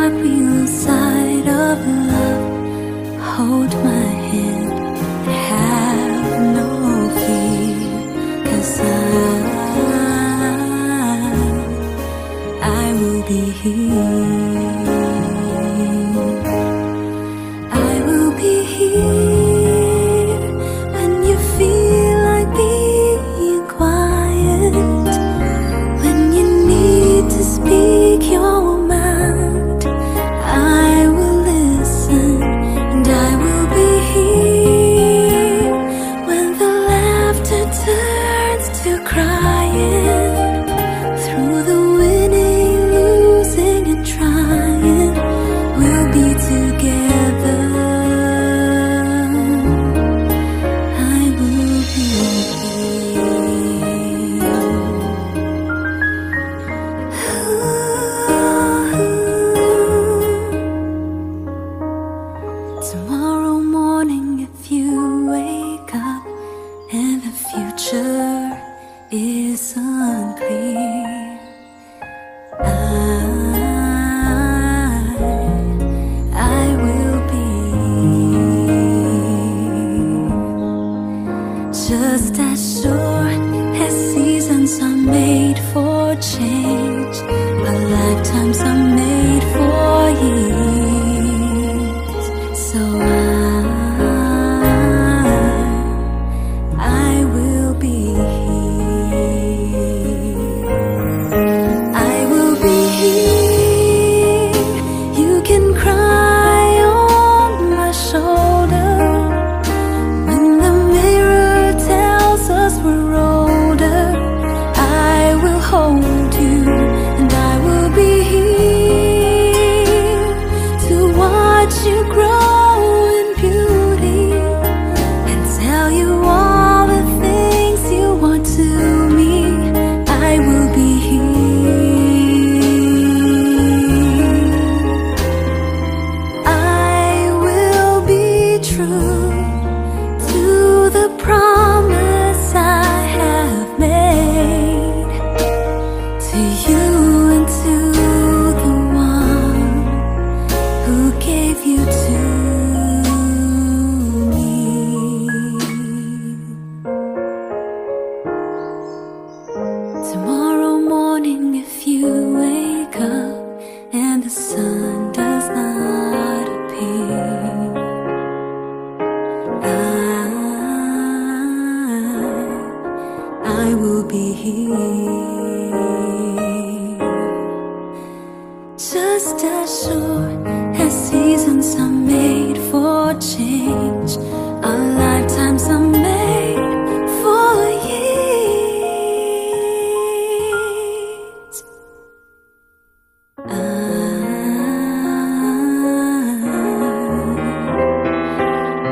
cartwheel side of love. Hold my hand, have no fear, 'cause I will be here. I will be here when you feel like being quiet, when you need to speak your mind. I will listen, and I will be here when the laughter turns to crying. Through the winning, losing, and trying, we'll be together. I will be here. Tomorrow morning, if you wake up and the future is unclear, I will be just as sure as seasons are made for change. Our lifetimes are made for years. So I will be here. I will be here. You can cry on my shoulder when the mirror tells us we're older. I will hold you, and I will be here to watch you grow in beauty and tell you all the things you want to me. I will be here. I will be true to the promise I have made to you and to the one who gave you to me. Tomorrow morning, if you wake up and the sun does not appear, I will be here. Just as sure as seasons are made for change, our lifetimes are made for years.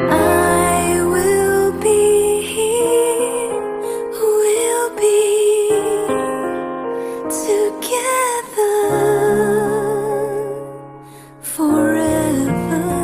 I will be here. We'll be together forever.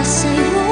sa'yo.